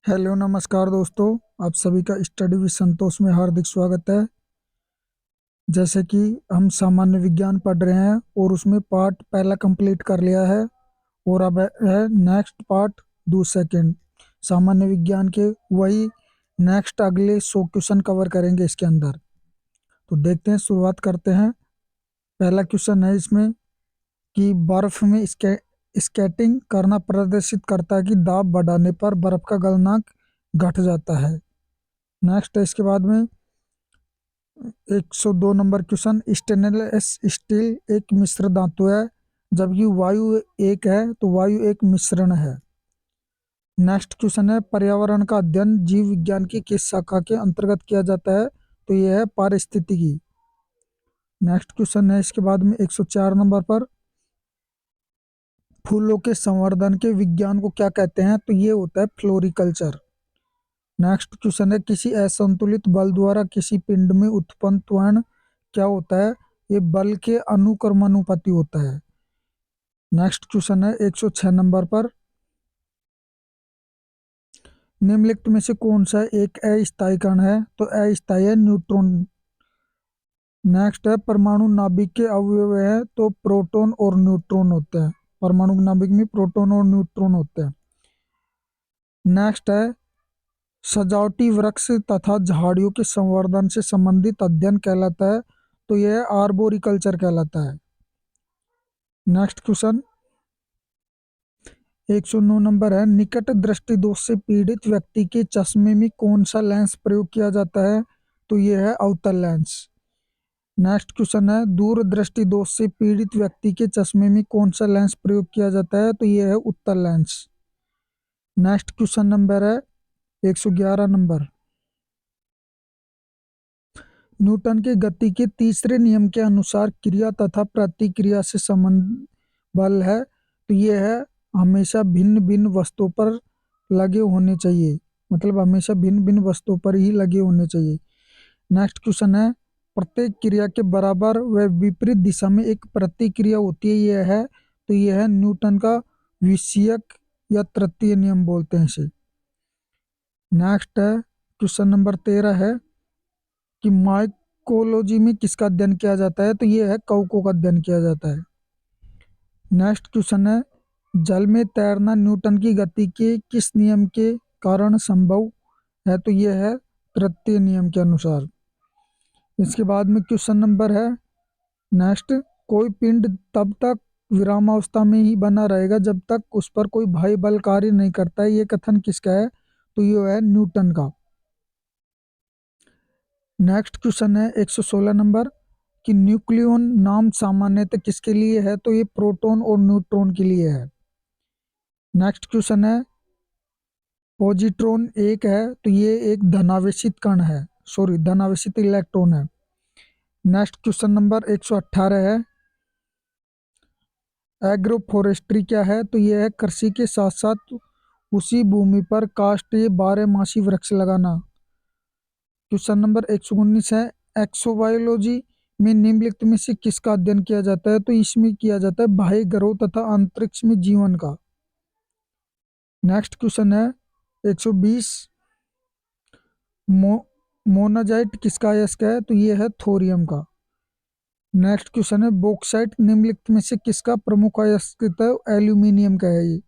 Hello नमस्कार दोस्तों। आप सभी का स्टडी विद संतोष में हार्दिक स्वागत है। जैसे कि हम सामान्य विज्ञान पढ़ रहे हैं और उसमें पार्ट पहला कंप्लीट कर लिया है और अब है नेक्स्ट पार्ट दो सेकंड सामान्य विज्ञान के। वही नेक्स्ट अगले 100 क्वेश्चन कवर करेंगे इसके अंदर। तो देखते हैं, शुरुआत करते हैं। पहला क्वेश्चन है इसमें कि बर्फ में स्केटिंग करना प्रदर्शित करता है कि दाब बढ़ाने पर बर्फ का गलनांक घट जाता है। नेक्स्ट है इसके बाद में 102 नंबर क्वेश्चन, स्टेनलेस स्टील एक मिश्र धातु है जबकि वायु एक है, तो वायु एक मिश्रण है। नेक्स्ट क्वेश्चन है, पर्यावरण का अध्ययन जीव विज्ञान की किस शाखा के अंतर्गत किया जाता है, तो यह है पारिस्थितिकी। नेक्स्ट क्वेश्चन है इसके बाद में 104 नंबर पर, फूलों के संवर्धन के विज्ञान को क्या कहते हैं, तो ये होता है फ्लोरिकल्चर। नेक्स्ट क्वेश्चन है, किसी असंतुलित बल द्वारा किसी पिंड में उत्पन्न त्वरण क्या होता है, ये बल के अनुक्रमानुपाती होता है। नेक्स्ट क्वेश्चन है 106 नंबर पर, निम्नलिखित में से कौन सा एक अस्थायी कण है, तो अस्थायी है न्यूट्रॉन। नेक्स्ट है, परमाणु नाभिक के अवयव है, तो प्रोटॉन और न्यूट्रॉन होते हैं। परमाणु नाभिक में प्रोटॉन और न्यूट्रॉन होते हैं। नेक्स्ट है, सजावटी वृक्ष तथा झाड़ियों के संवर्धन से संबंधित अध्ययन कहलाता है, तो यह आर्बोरिकल्चर कहलाता है। नेक्स्ट क्वेश्चन 109 नंबर है, निकट दृष्टि दोष से पीड़ित व्यक्ति के चश्मे में कौन सा लेंस प्रयोग किया जाता है, तो यह है अवतल लेंस। नेक्स्ट क्वेश्चन है, दूर दृष्टि दोष से पीड़ित व्यक्ति के चश्मे में कौन सा लेंस प्रयोग किया जाता है, तो यह है उत्तल लेंस। नेक्स्ट क्वेश्चन नंबर है 111 नंबर, न्यूटन के गति के तीसरे नियम के अनुसार क्रिया तथा प्रतिक्रिया से संबंध बल है, तो ये है हमेशा भिन्न भिन्न वस्तुओं पर लगे होने चाहिए, मतलब हमेशा भिन्न भिन्न वस्तुओं पर ही लगे होने चाहिए। नेक्स्ट क्वेश्चन है, प्रत्येक क्रिया के बराबर व विपरीत दिशा में एक प्रतिक्रिया होती है, यह है, तो यह है न्यूटन का विषयक या तृतीय नियम बोलते हैं इसे। नेक्स्ट है क्वेश्चन नंबर 13 है कि माइकोलॉजी में किसका अध्ययन किया जाता है, तो यह है कवकों का अध्ययन किया जाता है। नेक्स्ट क्वेश्चन है, जल में तैरना न्यूटन की गति के किस नियम के कारण संभव है, तो यह है तृतीय नियम के अनुसार। इसके बाद में क्वेश्चन नंबर है नेक्स्ट, कोई पिंड तब तक विरामावस्था में ही बना रहेगा जब तक उस पर कोई बाह्य बल कार्य नहीं करता है, ये कथन किसका है, तो यह है न्यूटन का। नेक्स्ट क्वेश्चन है 116 नंबर कि न्यूक्लियन नाम सामान्यतः किसके लिए है, तो ये प्रोटॉन और न्यूट्रॉन के लिए है। नेक्स्ट क्वेश्चन है, पॉजिट्रॉन एक है, तो ये एक धनावेशित कण है, सॉरी धनावेशित इलेक्ट्रॉन है। नेक्स्ट क्वेश्चन नंबर 118 है, एग्रोफोरेस्ट्री क्या है, तो यह है कृषि के साथ साथ उसी भूमि पर काष्ठीय बारहमासी वृक्ष लगाना। क्वेश्चन नंबर 119 है, एक्सोबायोलॉजी में निम्नलिखित में से किसका अध्ययन किया जाता है, तो इसमें किया जाता है बाह्य ग्रहों तथा अंतरिक्ष में जीवन का। नेक्स्ट क्वेश्चन है 120, मोनाजाइट किसका अयस्क है, तो ये है थोरियम का। नेक्स्ट क्वेश्चन है, बॉक्साइट निम्नलिखित में से किसका प्रमुख अयस्क है, एल्यूमिनियम का है ये।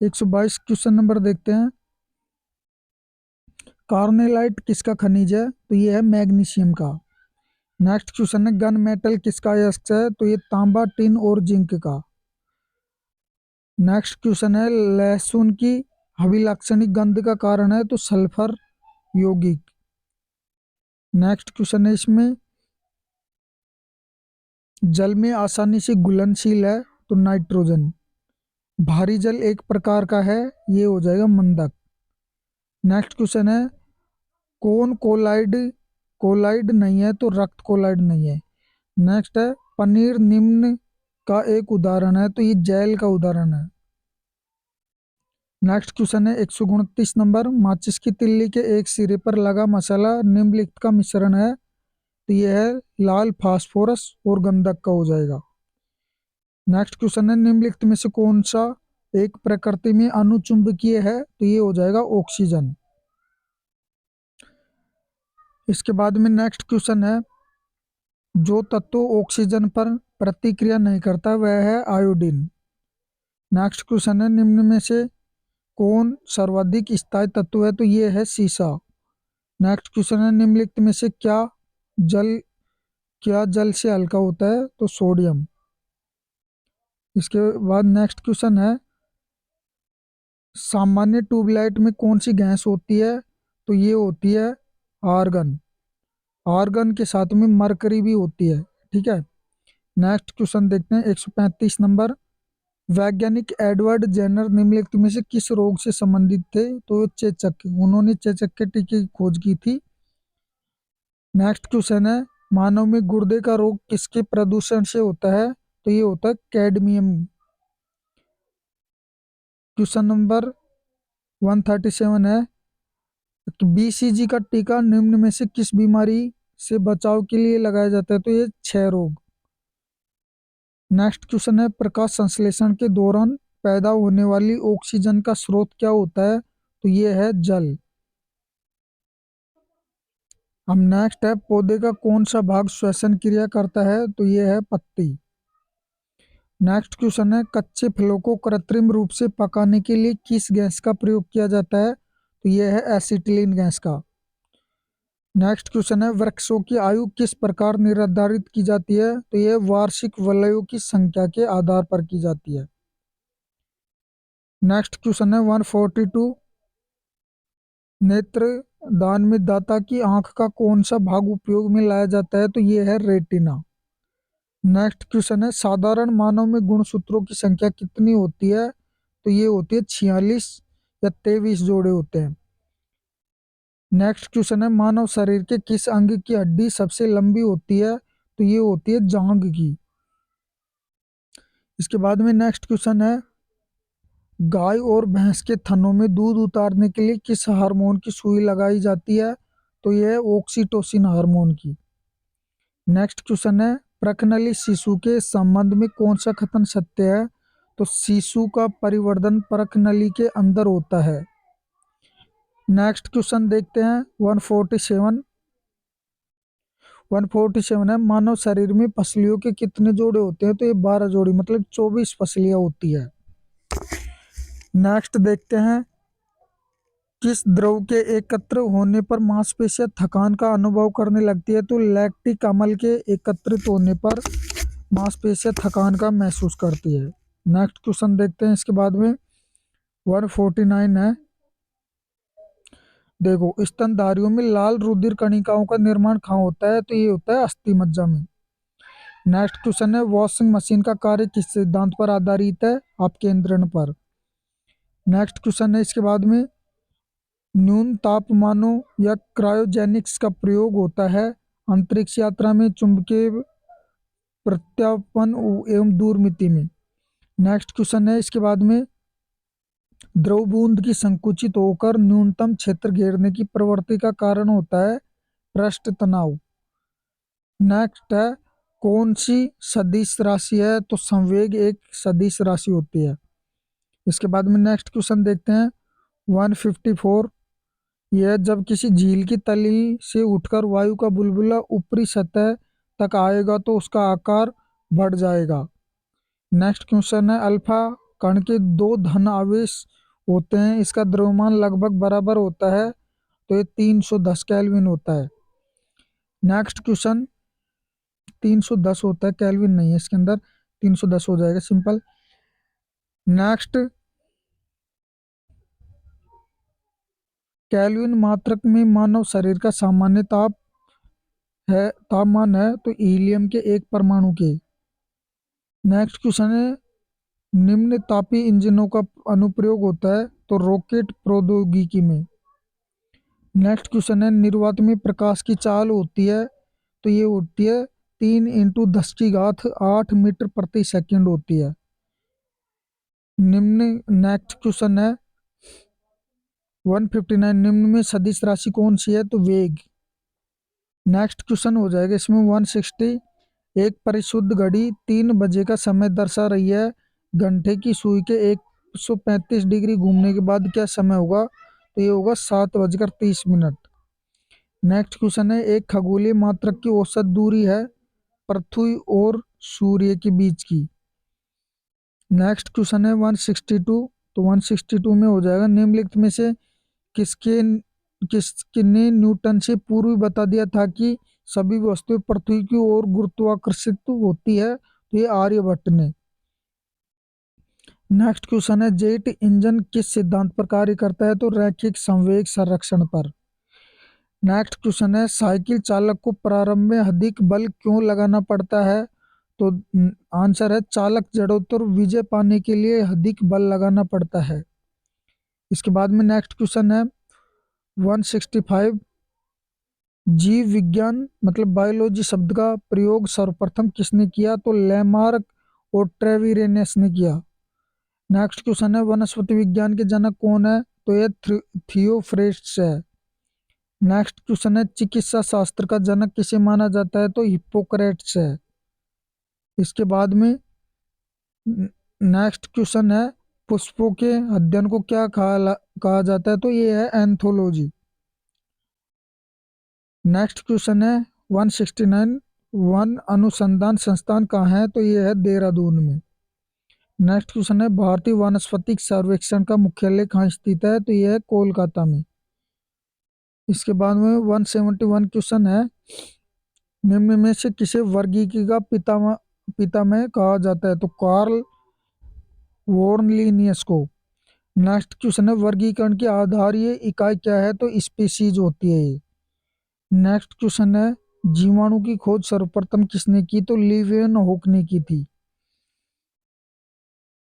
122 क्वेश्चन नंबर देखते हैं, कार्नेलाइट किसका खनिज है, तो ये है मैग्नीशियम का। नेक्स्ट क्वेश्चन है, गन मेटल किसका अयस्क है, तो ये तांबा, टिन और जिंक का। नेक्स्ट क्वेश्चन है, लहसुन की अभिलक्षणिक गंध का कारण है, तो सल्फर यौगिक। नेक्स्ट क्वेश्चन है इसमें, जल में आसानी से घुलनशील है, तो नाइट्रोजन। भारी जल एक प्रकार का है, ये हो जाएगा मंदक। नेक्स्ट क्वेश्चन है, कौन कोलाइड कोलाइड नहीं है, तो रक्त कोलाइड नहीं है। नेक्स्ट है, पनीर निम्न का एक उदाहरण है, तो ये जेल का उदाहरण है। नेक्स्ट क्वेश्चन है 129 नंबर, माचिस की तिल्ली के एक सिरे पर लगा मसाला निम्नलिखित का मिश्रण है, तो यह है लाल फास्फोरस और गंधक का हो जाएगा। नेक्स्ट क्वेश्चन है, निम्नलिखित में से कौन सा एक प्रकृति में अनुचुंबकीय है, तो ये हो जाएगा ऑक्सीजन। इसके बाद में नेक्स्ट क्वेश्चन है, जो तत्व ऑक्सीजन पर प्रतिक्रिया नहीं करता वह है आयोडीन। नेक्स्ट क्वेश्चन है, निम्न में से कौन सर्वाधिक स्थायी तत्व है, तो ये है सीसा। नेक्स्ट क्वेश्चन है, निम्नलिखित में से जल क्या जल से हल्का होता है, तो सोडियम। इसके बाद नेक्स्ट क्वेश्चन है, सामान्य ट्यूबलाइट में कौन सी गैस होती है, तो ये होती है आर्गन। आर्गन के साथ में मरकरी भी होती है। ठीक है, नेक्स्ट क्वेश्चन देखते हैं 135 नंबर। वैज्ञानिक एडवर्ड जेनर निम्नलिखित में से किस रोग से संबंधित थे, तो चेचक। उन्होंने चेचक के टीके की खोज की थी। नेक्स्ट क्वेश्चन है, मानव में गुर्दे का रोग किसके प्रदूषण से होता है, तो ये होता है कैडमियम। क्वेश्चन नंबर 137 है कि बीसीजी का टीका निम्न में से किस बीमारी से बचाव के लिए लगाया जाता है, तो ये क्षय रोग। नेक्स्ट क्वेश्चन है, प्रकाश संश्लेषण के दौरान पैदा होने वाली ऑक्सीजन का स्रोत क्या होता है, तो ये है जल। अब नेक्स्ट है, पौधे का कौन सा भाग श्वसन क्रिया करता है, तो ये है पत्ती। नेक्स्ट क्वेश्चन है, कच्चे फलों को कृत्रिम रूप से पकाने के लिए किस गैस का प्रयोग किया जाता है, तो ये है एसिटिलीन गैस का। नेक्स्ट क्वेश्चन है, वृक्षों की आयु किस प्रकार निर्धारित की जाती है, तो ये वार्षिक वलयों की संख्या के आधार पर की जाती है। नेक्स्ट क्वेश्चन है 142, नेत्र दान में दाता की आंख का कौन सा भाग उपयोग में लाया जाता है, तो ये है रेटिना। नेक्स्ट क्वेश्चन है, साधारण मानव में गुणसूत्रों की संख्या कितनी होती है, तो ये होती है 46 या 23 जोड़े होते हैं। नेक्स्ट क्वेश्चन है, मानव शरीर के किस अंग की हड्डी सबसे लंबी होती है, तो ये होती है जांघ की। इसके बाद में नेक्स्ट क्वेश्चन है, गाय और भैंस के थनों में दूध उतारने के लिए किस हार्मोन की सुई लगाई जाती है, तो यह है ऑक्सीटोसिन हार्मोन की। नेक्स्ट क्वेश्चन है, प्रकनली शिशु के संबंध में कौन सा कथन सत्य है, तो शिशु का परिवर्धन प्रकनली के अंदर होता है। नेक्स्ट क्वेश्चन देखते हैं 147 है, मानव शरीर में पसलियों के कितने जोड़े होते हैं, तो ये 12 जोड़ी, मतलब 24 पसलियां होती है। नेक्स्ट देखते हैं, किस द्रव के एकत्र होने पर मांसपेशियां थकान का अनुभव करने लगती है, तो लैक्टिक अम्ल के एकत्रित होने पर मांसपेशियां थकान का महसूस करती है। नेक्स्ट क्वेश्चन देखते हैं इसके बाद में 149 है, देखो स्तनधारियों में लाल रुधिर कणिकाओं का निर्माण कहाँ होता है, तो ये होता है अस्थि मज्जा में। नेक्स्ट क्वेश्चन है, वॉशिंग मशीन का कार्य किस सिद्धांत पर आधारित है, आप केंद्रण पर। नेक्स्ट क्वेश्चन है इसके बाद में, न्यून तापमानों या क्रायोजेनिक्स का प्रयोग होता है अंतरिक्ष यात्रा में चुंबकीय प्रत्यापन एवं दूरमिति में। नेक्स्ट क्वेश्चन है इसके बाद में, द्रव बूंद की संकुचित होकर न्यूनतम क्षेत्र घेरने की प्रवृत्ति का कारण होता है पृष्ठ तनाव। नेक्स्ट है, कौन सी सदिश राशि है, तो संवेग एक सदिश राशि होती है। इसके बाद में नेक्स्ट क्वेश्चन देखते हैं 154, यह जब किसी झील की तली से उठकर वायु का बुलबुला ऊपरी सतह तक आएगा तो उसका आकार बढ़ जाएगा। नेक्स्ट क्वेश्चन है, अल्फा कण के 2 धन आवेश होते हैं, इसका द्रव्यमान लगभग बराबर होता है, तो ये 310 केल्विन होता है। नेक्स्ट क्वेश्चन 310 होता है, केल्विन नहीं है इसके अंदर, 310 हो जाएगा सिंपल। नेक्स्ट, केल्विन मात्रक में मानव शरीर का सामान्य तापमान है, तो हीलियम के एक परमाणु के। नेक्स्ट क्वेश्चन है, निम्न तापी इंजनों का अनुप्रयोग होता है, तो रॉकेट प्रौद्योगिकी में। नेक्स्ट क्वेश्चन है, निर्वात में प्रकाश की चाल होती है, तो ये होती है 3 × 10⁸ मीटर प्रति सेकंड होती है। नेक्स्ट क्वेश्चन है 159, निम्न में सदिश राशि कौन सी है, तो वेग। नेक्स्ट क्वेश्चन हो जाएगा इसमें 160, एक परिशुद्ध घड़ी 3 बजे का समय दर्शा रही है, घंटे की सुई के एक 135 डिग्री घूमने के बाद क्या समय होगा, तो ये होगा 7:30। नेक्स्ट क्वेश्चन है, एक खगोलीय मात्रक की औसत दूरी है पृथ्वी और सूर्य के बीच की। नेक्स्ट क्वेश्चन है 162। तो 162 में हो जाएगा, निम्नलिखित में से किसके किसने न्यूटन से पूर्व बता दिया था कि सभी वस्तुएं पृथ्वी की ओर गुरुत्वाकर्षित होती है, तो ये आर्यभट्ट ने। नेक्स्ट क्वेश्चन है, जेट इंजन किस सिद्धांत पर कार्य करता है, तो रैखिक संवेग संरक्षण पर। नेक्स्ट क्वेश्चन है, साइकिल चालक को प्रारंभ में अधिक बल क्यों लगाना पड़ता है, तो आंसर है चालक जड़ोत्तर विजय पाने के लिए अधिक बल लगाना पड़ता है। इसके बाद में नेक्स्ट क्वेश्चन है 165, जीव विज्ञान मतलब बायोलॉजी शब्द का प्रयोग सर्वप्रथम किसने किया, तो लेमार्क और ट्रेविरेनियस ने किया। नेक्स्ट क्वेश्चन है, वनस्पति विज्ञान के जनक कौन है, तो ये थियोफ्रेस्टस है। नेक्स्ट क्वेश्चन है, चिकित्सा शास्त्र का जनक किसे माना जाता है, तो हिप्पोक्रेट्स है। इसके बाद में नेक्स्ट क्वेश्चन है, पुष्पों के अध्ययन को क्या कहा जाता है, तो ये है एंथोलॉजी। नेक्स्ट क्वेश्चन है 169, वन अनुसंधान संस्थान कहाँ है, तो ये है देहरादून में। नेक्स्ट क्वेश्चन है, भारतीय वानस्पतिक सर्वेक्षण का मुख्यालय कहाँ स्थित है, तो ये है कोलकाता में। इसके बाद में 171 क्वेश्चन है, निम्न में से किसे वर्गीकी का पितामह कहा जाता है, तो कार्ल वोर्नलिनियस को। नेक्स्ट क्वेश्चन है, वर्गीकरण की आधारीय इकाई क्या है, तो स्पीशीज होती है ये। नेक्स्ट क्वेश्चन है, जीवाणु की खोज सर्वप्रथम किसने की, तो लीवेनहॉक ने की थी।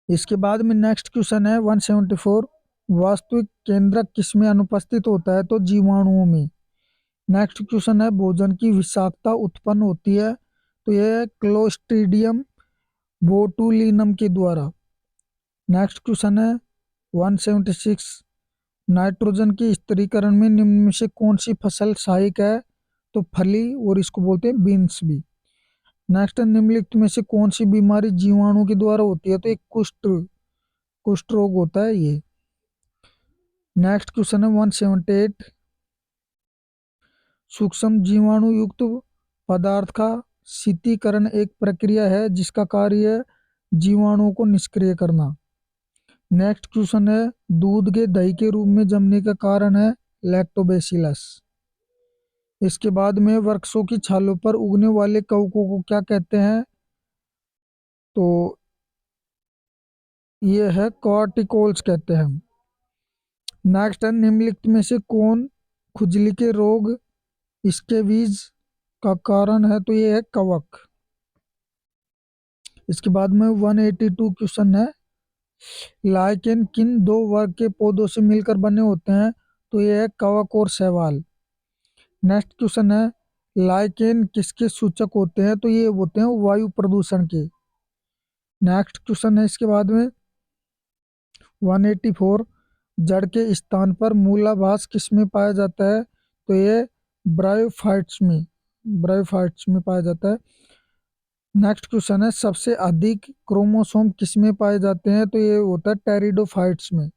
इसके बाद में नेक्स्ट क्वेश्चन है 174, वास्तविक केंद्रक किसमें अनुपस्थित होता है, तो जीवाणुओं में। नेक्स्ट क्वेश्चन है, भोजन की विषाक्तता उत्पन्न होती है, तो यह है क्लोस्ट्रीडियम बोटुलिनम के द्वारा। नेक्स्ट क्वेश्चन है 176, नाइट्रोजन के स्थिरीकरण में निम्न में से कौन सी फसल सहायक है, तो फली और इसको बोलते हैं बीन्स भी। नेक्स्ट है, निम्नलिखित में से कौन सी बीमारी जीवाणु के द्वारा होती है, तो एक कुष्ठ रोग होता है ये। नेक्स्ट क्वेश्चन है 178, सूक्ष्म जीवाणु युक्त पदार्थ का शीतीकरण एक प्रक्रिया है जिसका कार्य है जीवाणुओं को निष्क्रिय करना। नेक्स्ट क्वेश्चन है, दूध के दही के रूप में जमने का कारण है लैक्टोबैसिलस। इसके बाद में वृक्षों की छालों पर उगने वाले कवकों को क्या कहते हैं, तो ये है कॉर्टिकोल्स कहते हैं। नेक्स्ट है, निम्नलिखित में से कौन खुजली के रोग स्केबीज का कारण है, तो ये है कवक। इसके बाद में 182 क्वेश्चन है, लाइकेन किन दो वर्ग के पौधों से मिलकर बने होते हैं, तो ये है कवक और शैवाल। नेक्स्ट क्वेश्चन है, लाइकेन किसके सूचक होते हैं, तो ये होते हैं वायु प्रदूषण के। नेक्स्ट क्वेश्चन है इसके बाद में 184, जड़ के स्थान पर मूलाभास किसमें पाया जाता है, तो ये ब्रायोफाइट्स में पाया जाता है। नेक्स्ट क्वेश्चन है, सबसे अधिक क्रोमोसोम किसमें पाए जाते हैं, तो ये होता है टेरिडोफाइट्स में।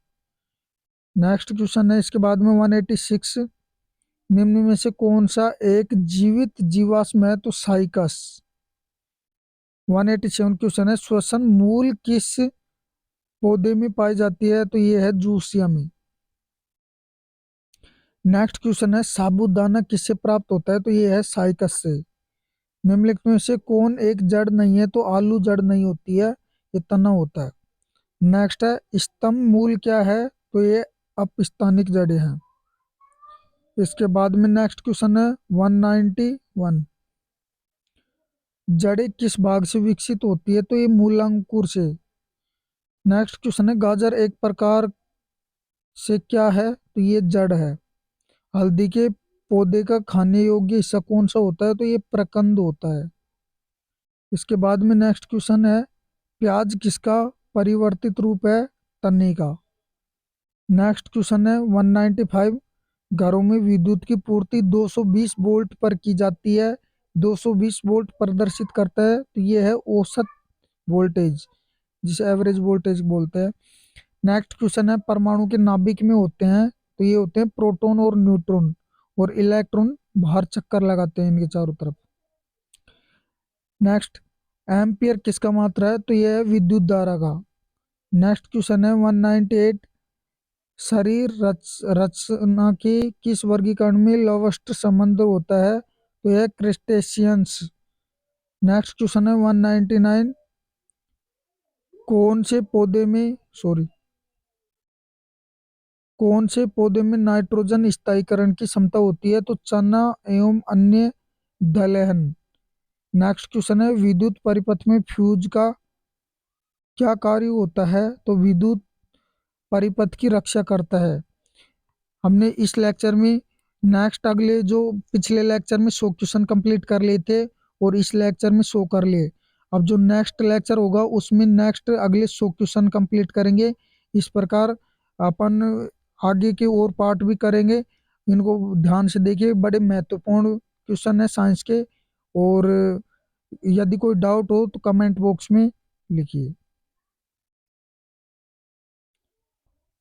नेक्स्ट क्वेश्चन है इसके बाद में 186, निम्न में से कौन सा एक जीवित जीवाश्म है, तो साइकस। 187 क्वेश्चन है, श्वसन मूल किस पौधे में पाई जाती है, तो ये है जूसिया में। नेक्स्ट क्वेश्चन है, साबूदाना किससे प्राप्त होता है, तो ये है साइकस से। निम्नलिखित में से कौन एक जड़ नहीं है, तो आलू जड़ नहीं होती है, ये तना होता है। नेक्स्ट है, स्तंभ मूल क्या है, तो ये अपस्थानिक जड़ें हैं। इसके बाद में नेक्स्ट क्वेश्चन है 191, जड़ें किस भाग से विकसित होती है, तो ये मूलांकुर से। नेक्स्ट क्वेश्चन है, गाजर एक प्रकार से क्या है, तो ये जड़ है। हल्दी के पौधे का खाने योग्य हिस्सा कौन सा होता है, तो ये प्रकंद होता है। इसके बाद में नेक्स्ट क्वेश्चन है, प्याज किसका परिवर्तित रूप है, तन्नी का। नेक्स्ट क्वेश्चन है 195, घरों में विद्युत की पूर्ति 220 वोल्ट पर की जाती है, 220 वोल्ट प्रदर्शित करता है, तो ये है औसत वोल्टेज जिसे एवरेज वोल्टेज बोलते हैं। नेक्स्ट क्वेश्चन है, परमाणु के नाभिक में होते हैं तो ये होते हैं प्रोटॉन और न्यूट्रॉन, और इलेक्ट्रॉन बाहर चक्कर लगाते हैं इनके चारों तरफ। नेक्स्ट, एम्पियर किसका मात्रा है, तो ये है विद्युत धारा का। नेक्स्ट क्वेश्चन है 198, शरीर रचना के किस वर्गीकरण में लवष्ट संबंध होता है, तो यह क्रिस्टेशियंस। नेक्स्ट क्वेश्चन है 199, कौन से पौधे में सॉरी कौन से पौधे में नाइट्रोजन स्थायीकरण की क्षमता होती है, तो चना एवं अन्य दलहन। नेक्स्ट क्वेश्चन है, विद्युत परिपथ में फ्यूज का क्या कार्य होता है, तो विद्युत परिपथ की रक्षा करता है। हमने इस लेक्चर में नेक्स्ट अगले जो पिछले लेक्चर में 100 क्वेश्चन कंप्लीट कर लिए थे, और इस लेक्चर में 100 कर लिए। अब जो नेक्स्ट लेक्चर होगा उसमें नेक्स्ट अगले 100 क्वेश्चन कंप्लीट करेंगे। इस प्रकार अपन आगे के और पार्ट भी करेंगे। इनको ध्यान से देखिए, बड़े महत्वपूर्ण क्वेश्चन है साइंस के। और यदि कोई डाउट हो तो कमेंट बॉक्स में लिखिए।